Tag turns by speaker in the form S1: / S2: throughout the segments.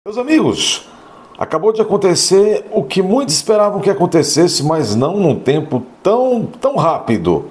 S1: Meus amigos, acabou de acontecer o que muitos esperavam que acontecesse, mas não num tempo tão rápido.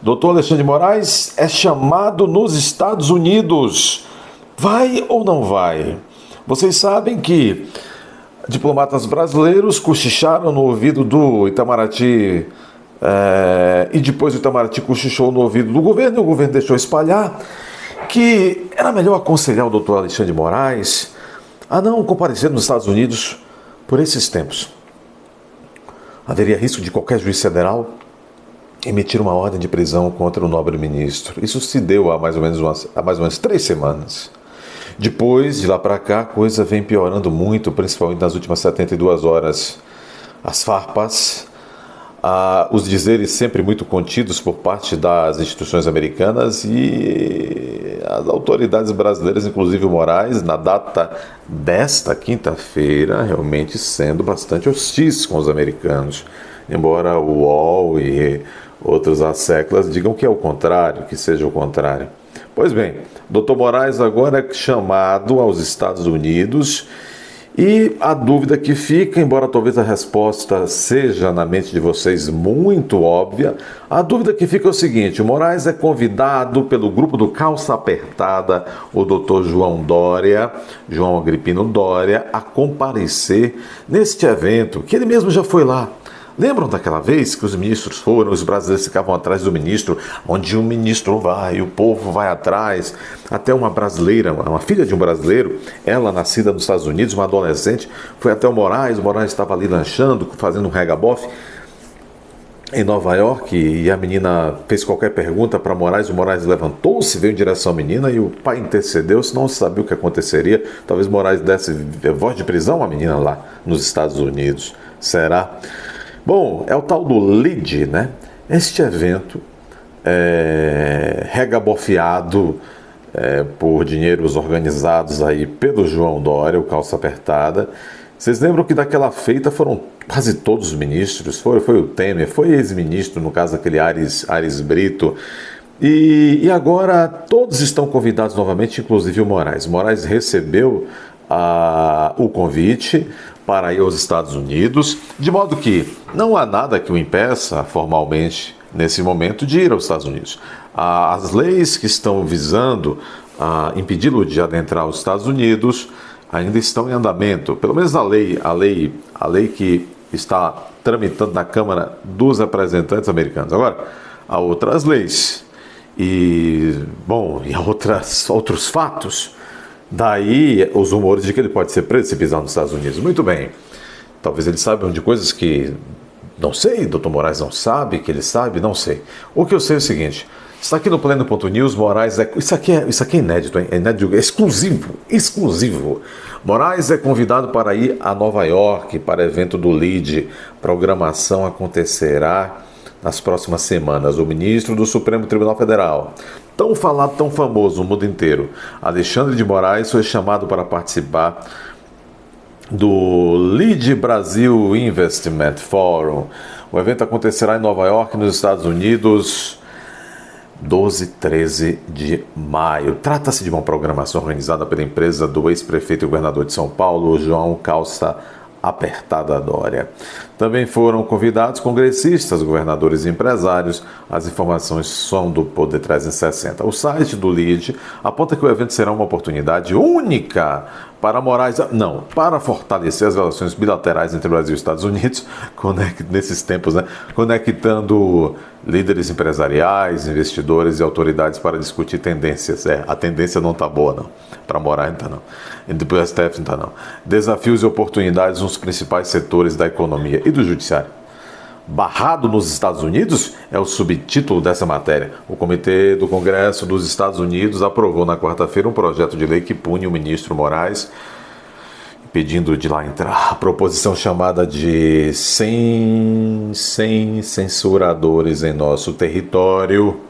S1: Dr. Alexandre de Moraes é chamado nos Estados Unidos. Vai ou não vai? Vocês sabem que diplomatas brasileiros cochicharam no ouvido do Itamaraty, e depois o Itamaraty cochichou no ouvido do governo, e o governo deixou espalhar que era melhor aconselhar o Dr. Alexandre de Moraes a não comparecer nos Estados Unidos por esses tempos. Haveria risco de qualquer juiz federal emitir uma ordem de prisão contra o nobre ministro. Isso se deu há mais ou menos 3 semanas. Depois, de lá para cá, a coisa vem piorando muito, principalmente nas últimas 72 horas. As farpas, os dizeres sempre muito contidos por parte das instituições americanas e as autoridades brasileiras, inclusive o Moraes, na data desta quinta-feira, realmente sendo bastante hostis com os americanos. Embora o UOL e outros asseclas digam que é o contrário, que seja o contrário. Pois bem, Dr. Moraes agora é chamado aos Estados Unidos e a dúvida que fica, embora talvez a resposta seja na mente de vocês muito óbvia, a dúvida que fica é o seguinte: o Moraes é convidado pelo grupo do Calça Apertada, o Dr. João Agripino Doria, a comparecer neste evento, que ele mesmo já foi lá. Lembram daquela vez que os ministros foram, os brasileiros ficavam atrás do ministro, onde um ministro vai, o povo vai atrás, até uma brasileira, uma filha de um brasileiro, ela nascida nos Estados Unidos, uma adolescente, foi até o Moraes estava ali lanchando, fazendo um regabofe em Nova York, e a menina fez qualquer pergunta para Moraes, o Moraes levantou-se, veio em direção à menina e o pai intercedeu, senão se sabia o que aconteceria, talvez Moraes desse voz de prisão à menina lá nos Estados Unidos. Será? Bom, é o tal do LEAD, né? Este evento regabofeado por dinheiros organizados aí pelo João Doria, o Calça Apertada. Vocês lembram que daquela feita foram quase todos os ministros, foi o Temer, foi ex-ministro, no caso aquele Ares Brito, e agora todos estão convidados novamente, inclusive o Moraes. Moraes recebeu o convite para ir aos Estados Unidos, de modo que não há nada que o impeça formalmente nesse momento de ir aos Estados Unidos. As leis que estão visando impedi-lo de adentrar os Estados Unidos ainda estão em andamento, pelo menos a lei que está tramitando na Câmara dos Representantes americanos. Agora, há outras leis e há outros fatos. Daí os rumores de que ele pode ser preso se pisar nos Estados Unidos. Muito bem. Talvez ele saiba de coisas que não sei, Dr. Moraes não sabe, que ele sabe, não sei. O que eu sei é o seguinte: está aqui no Pleno.news, Moraes Isso aqui é inédito, hein? É inédito, é exclusivo. Moraes é convidado para ir a Nova York para evento do LEAD. Programação acontecerá nas próximas semanas. O ministro do Supremo Tribunal Federal, tão falado, tão famoso no mundo inteiro, Alexandre de Moraes, foi chamado para participar do LEAD Brasil Investment Forum. O evento acontecerá em Nova York, nos Estados Unidos, 12 e 13 de maio. Trata-se de uma programação organizada pela empresa do ex-prefeito e governador de São Paulo, João Calça Apertada Doria. Também foram convidados congressistas, governadores e empresários. As informações são do Poder 360. O site do LEAD aponta que o evento será uma oportunidade única para Moraes, para fortalecer as relações bilaterais entre Brasil e Estados Unidos, nesses tempos, né? Conectando líderes empresariais, investidores e autoridades para discutir tendências. A tendência não está boa, não. Para Moraes não está, não. E do STF não está, não. Desafios e oportunidades nos principais setores da economia e do judiciário. Barrado nos Estados Unidos é o subtítulo dessa matéria. O Comitê do Congresso dos Estados Unidos aprovou na quarta-feira um projeto de lei que pune o ministro Moraes, pedindo de lá entrar. A proposição chamada de 100 censuradores em nosso território,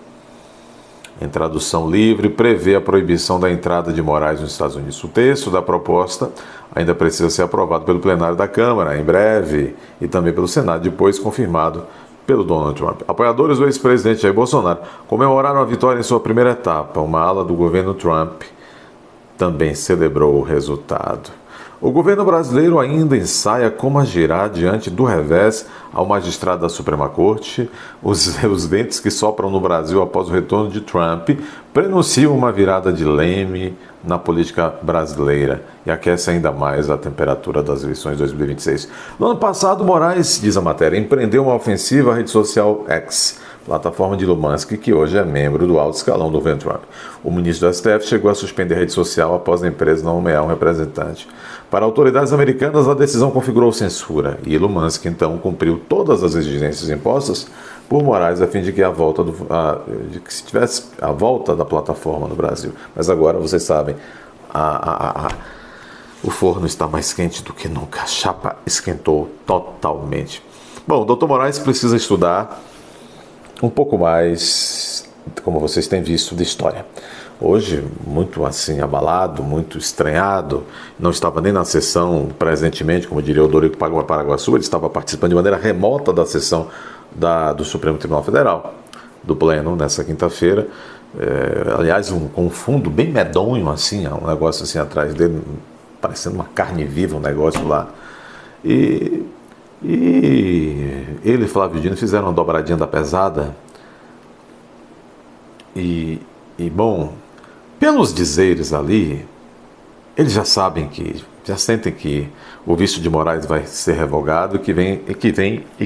S1: em tradução livre, prevê a proibição da entrada de Moraes nos Estados Unidos. O texto da proposta ainda precisa ser aprovado pelo plenário da Câmara, em breve, e também pelo Senado, depois confirmado pelo Donald Trump. Apoiadores do ex-presidente Jair Bolsonaro comemoraram a vitória em sua primeira etapa. Uma ala do governo Trump também celebrou o resultado. O governo brasileiro ainda ensaia como agirá diante do revés ao magistrado da Suprema Corte. Os ventos que sopram no Brasil após o retorno de Trump prenunciam uma virada de leme na política brasileira e aquece ainda mais a temperatura das eleições de 2026. No ano passado, Moraes, diz a matéria, empreendeu uma ofensiva à rede social X, plataforma de Elon Musk, que hoje é membro do alto escalão do governo Trump. O ministro do STF chegou a suspender a rede social após a empresa não nomear um representante. Para autoridades americanas, a decisão configurou censura e Elon Musk, então, cumpriu todas as exigências impostas por Moraes a fim de que se tivesse a volta da plataforma no Brasil. Mas agora, vocês sabem, o forno está mais quente do que nunca. A chapa esquentou totalmente. Bom, o Dr. Moraes precisa estudar um pouco mais, como vocês têm visto, de história. Hoje, muito assim, abalado, muito estranhado, não estava nem na sessão presentemente, como diria o Dorico Paraguaçu, ele estava participando de maneira remota da sessão do Supremo Tribunal Federal, do Pleno, nessa quinta-feira. Aliás, com um fundo bem medonho, assim, um negócio assim atrás dele, parecendo uma carne viva, um negócio lá. E ele e Flávio Dino fizeram uma dobradinha da pesada. Bom, pelos dizeres ali, eles já sabem já sentem que o visto de Moraes vai ser revogado e que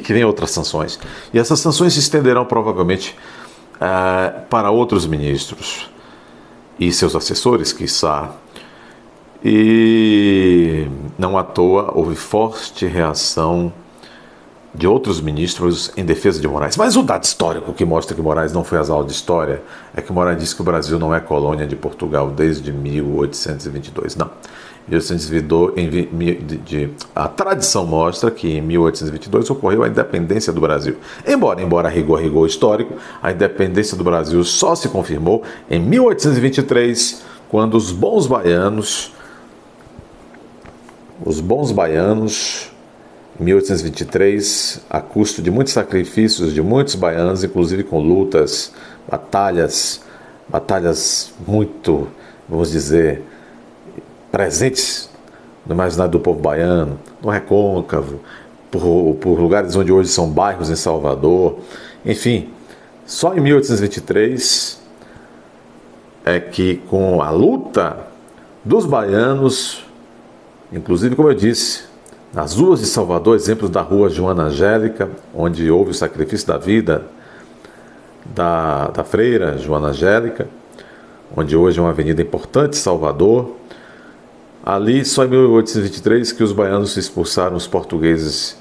S1: vem outras sanções. E essas sanções se estenderão provavelmente para outros ministros e seus assessores, quiçá. E não à toa houve forte reação de outros ministros em defesa de Moraes. Mas o dado histórico que mostra que Moraes não foi às aulas de história é que Moraes disse que o Brasil não é colônia de Portugal desde 1822. Não. A tradição mostra que em 1822 ocorreu a independência do Brasil. Embora rigor histórico, a independência do Brasil só se confirmou em 1823, quando os bons baianos, em 1823, a custo de muitos sacrifícios de muitos baianos, inclusive com lutas, batalhas muito, vamos dizer, presentes no imaginário do povo baiano, no Recôncavo, por lugares onde hoje são bairros em Salvador. Enfim, só em 1823 é que, com a luta dos baianos, inclusive, como eu disse, nas ruas de Salvador, exemplos da rua Joana Angélica, onde houve o sacrifício da vida da freira Joana Angélica, onde hoje é uma avenida importante, Salvador. Ali, só em 1823, que os baianos expulsaram os portugueses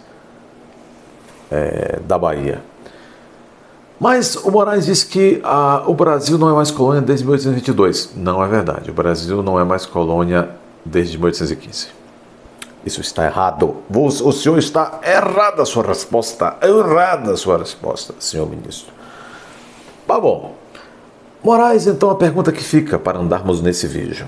S1: da Bahia. Mas o Moraes disse que o Brasil não é mais colônia desde 1822. Não é verdade. O Brasil não é mais colônia desde 1815. Isso está errado. O senhor está errada a sua resposta. Errada a sua resposta, senhor ministro. Tá bom. Moraes, então, a pergunta que fica para andarmos nesse vídeo.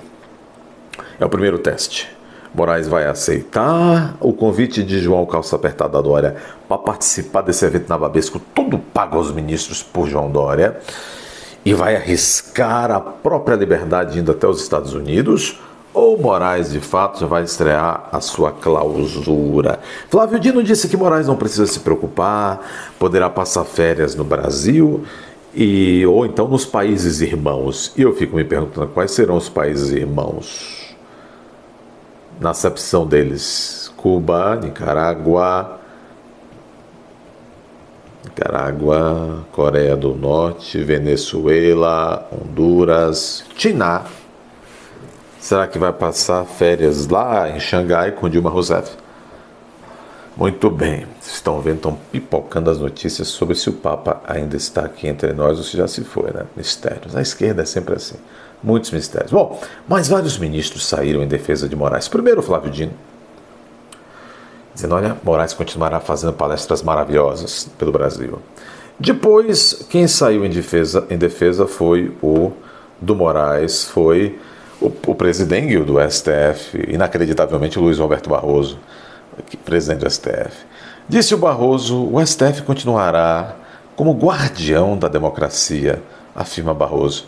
S1: É o primeiro teste. Moraes vai aceitar o convite de João Calça Apertada Dória para participar desse evento nababesco, tudo pago aos ministros por João Dória, e vai arriscar a própria liberdade indo até os Estados Unidos? Ou Moraes, de fato, já vai estrear a sua clausura? Flávio Dino disse que Moraes não precisa se preocupar, poderá passar férias no Brasil ou então nos países irmãos. E eu fico me perguntando quais serão os países irmãos na acepção deles: Cuba, Nicarágua, Coreia do Norte, Venezuela, Honduras, China. Será que vai passar férias lá em Xangai com Dilma Rousseff? Muito bem, vocês estão vendo, estão pipocando as notícias sobre se o Papa ainda está aqui entre nós ou se já se foi, né? Mistérios. A esquerda é sempre assim, muitos mistérios. Bom, mas vários ministros saíram em defesa de Moraes. Primeiro, Flávio Dino, dizendo: olha, Moraes continuará fazendo palestras maravilhosas pelo Brasil. Depois, quem saiu em defesa foi o do Moraes, foi o presidente do STF, inacreditavelmente Luiz Roberto Barroso, presidente do STF. Disse o Barroso: o STF continuará como guardião da democracia, afirma Barroso.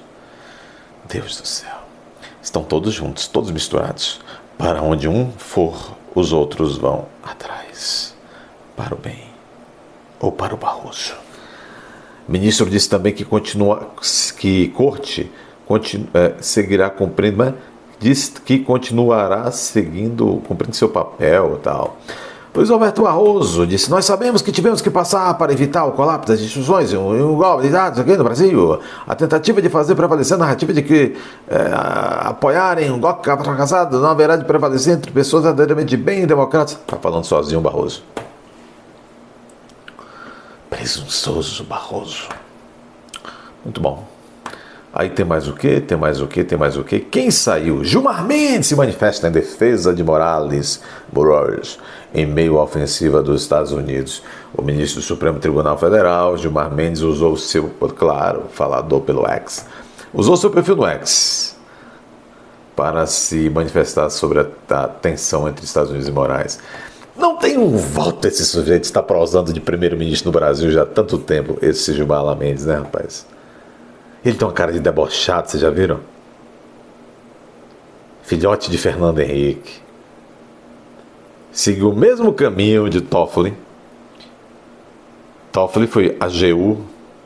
S1: Deus do céu, estão todos juntos, todos misturados. Para onde um for, os outros vão atrás, para o bem ou para o Barroso. O ministro disse também que seguirá cumprindo, diz que continuará cumprindo seu papel e tal. Luiz Roberto Barroso disse: nós sabemos que tivemos que passar para evitar o colapso das instituições e um golpe de dados aqui no Brasil. A tentativa de fazer prevalecer a narrativa de que apoiarem um golpe fracassado não haverá de prevalecer entre pessoas verdadeiramente bem e democratas. Está falando sozinho, Barroso. Presunçoso Barroso. Muito bom. Aí tem mais o quê? Tem mais o quê? Quem saiu? Gilmar Mendes se manifesta em defesa de Morales em meio à ofensiva dos Estados Unidos. O ministro do Supremo Tribunal Federal, Gilmar Mendes, usou falador pelo X, usou seu perfil no X para se manifestar sobre a tensão entre Estados Unidos e Moraes. Não tem um voto esse sujeito, está prosando de primeiro-ministro no Brasil já há tanto tempo, esse Gilmar Mendes, né, rapaz? Ele tem uma cara de debochado, vocês já viram? Filhote de Fernando Henrique. Seguiu o mesmo caminho de Toffoli. Toffoli foi AGU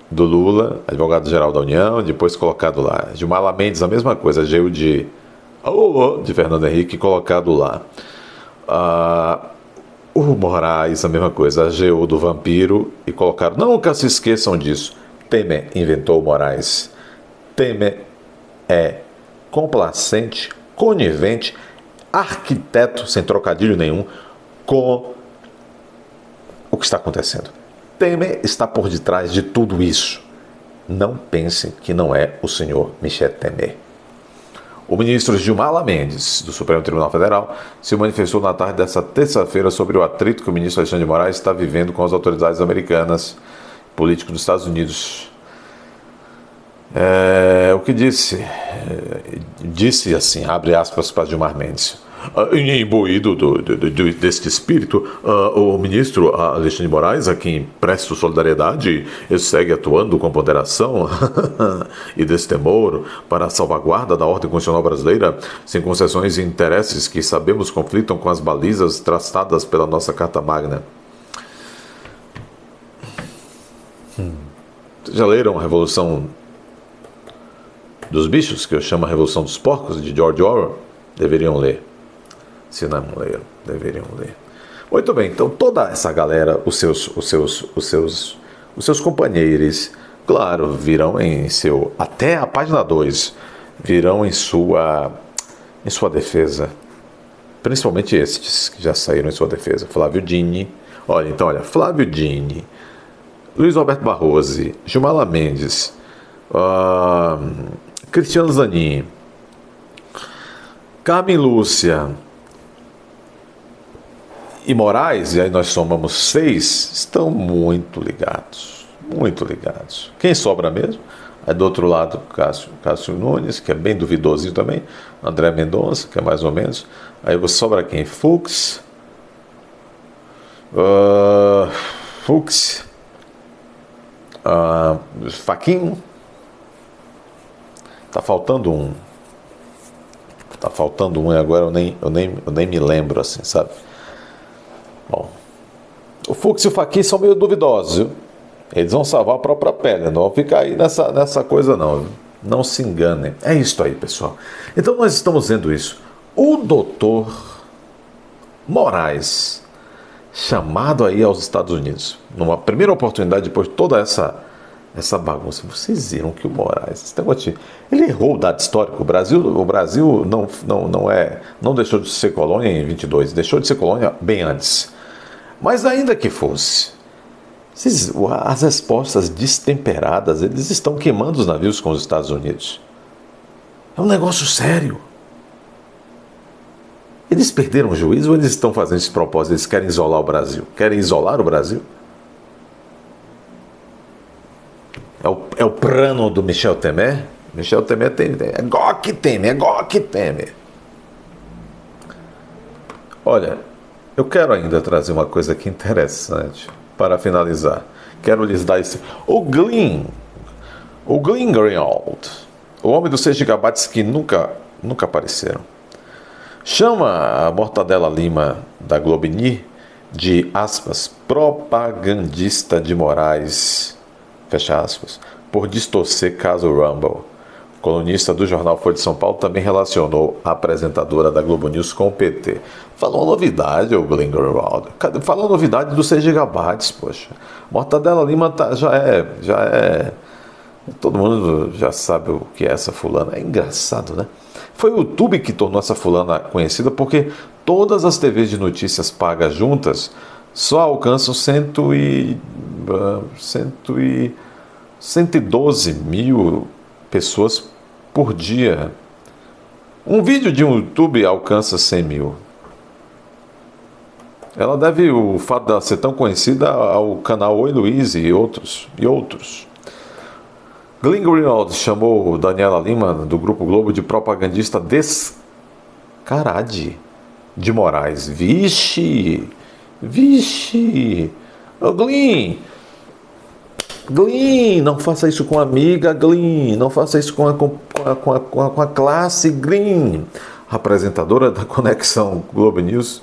S1: do Lula, advogado-geral da União, depois colocado lá. Gilmar Mendes, a mesma coisa, AGU de Fernando Henrique, colocado lá. O Moraes, a mesma coisa, AGU do vampiro e colocaram. Nunca se esqueçam disso. Temer inventou o Moraes. Temer é complacente, conivente, arquiteto, sem trocadilho nenhum, com o que está acontecendo. Temer está por detrás de tudo isso. Não pensem que não é o senhor Michel Temer. O ministro Gilmar Mendes, do Supremo Tribunal Federal, se manifestou na tarde desta terça-feira sobre o atrito que o ministro Alexandre de Moraes está vivendo com as autoridades americanas, políticos dos Estados Unidos. O que disse? Disse assim, abre aspas para Gilmar Mendes. Imbuído deste espírito, o ministro Alexandre de Moraes, a quem presto solidariedade, segue atuando com ponderação e destemor para a salvaguarda da ordem constitucional brasileira, sem concessões e interesses que sabemos conflitam com as balizas traçadas pela nossa Carta Magna. Já leram a Revolução dos Bichos, que eu chamo a Revolução dos Porcos, de George Orwell? Deveriam ler. Se não leram, deveriam ler. Muito bem, então toda essa galera, os seus companheiros, claro, virão até a página 2, virão em sua defesa. Principalmente estes que já saíram em sua defesa. Flávio Dini, Flávio Dini, Luiz Roberto Barroso, Gilmar Mendes, Cristiano Zanin, Carmen Lúcia e Moraes, e aí nós somamos 6, estão muito ligados, muito ligados. Quem sobra mesmo? Aí do outro lado, Cássio Nunes, que é bem duvidosinho também, André Mendonça, que é mais ou menos. Aí sobra quem? Fux, Fachin. Tá faltando um e agora eu nem me lembro, assim, sabe? Bom, o Fux e o Fachin são meio duvidosos, viu? Eles vão salvar a própria pele, não vão ficar aí nessa coisa não, viu? Não se enganem. É isso aí, pessoal. Então nós estamos vendo isso. O doutor Moraes, chamado aí aos Estados Unidos, numa primeira oportunidade, depois de toda essa bagunça. Vocês viram que o Moraes, ele errou o dado histórico. O Brasil não deixou de ser colônia em 22, deixou de ser colônia bem antes. Mas ainda que fosse, as respostas destemperadas, eles estão queimando os navios com os Estados Unidos. É um negócio sério. Eles perderam o juízo ou eles estão fazendo esse propósito? Eles querem isolar o Brasil? Querem isolar o Brasil? É o plano do Michel Temer? Michel Temer é igual que Temer. Olha, eu quero ainda trazer uma coisa aqui interessante para finalizar. Quero lhes dar o Glenn Greenwald, o homem dos 6 gigabytes que nunca apareceram. chama a Mortadela Lima da Globini de, aspas, propagandista de Moraes, fecha aspas, por distorcer caso Rumble. O colunista do jornal Folha de São Paulo também relacionou a apresentadora da Globo News com o PT. Falou uma novidade, o Glenn Greenwald. Falou uma novidade dos 6 gigabytes, poxa. Mortadela Lima já é... Todo mundo já sabe o que é essa fulana. É engraçado, né? Foi o YouTube que tornou essa fulana conhecida porque todas as TVs de notícias pagas juntas só alcançam 112 mil pessoas por dia. Um vídeo de um YouTube alcança 100 mil. Ela deve o fato dela ser tão conhecida ao canal Oi Luiz e outros. Glenn Greenwald chamou Daniela Lima, do Grupo Globo, de propagandista descarade de Moraes. Vixe! Ô, Glenn, não faça isso com a amiga, Glenn. Não faça isso com a classe, Glenn. A apresentadora da Conexão Globo News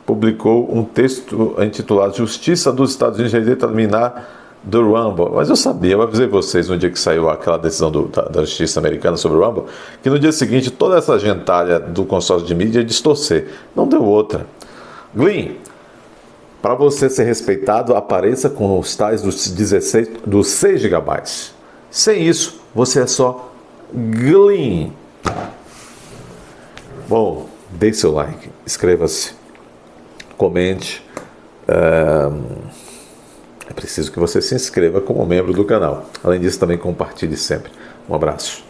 S1: publicou um texto intitulado Justiça dos Estados Unidos rejeita eliminar do Rumble. Mas eu sabia, eu avisei vocês no dia que saiu aquela decisão da Justiça Americana sobre o Rumble, que no dia seguinte toda essa gentalha do consórcio de mídia ia distorcer. Não deu outra. Glenn, para você ser respeitado, apareça com os tais dos 6 gigabytes. Sem isso, você é só Glenn. Bom, dê seu like, inscreva-se, comente. É preciso que você se inscreva como membro do canal. Além disso, também compartilhe sempre. Um abraço.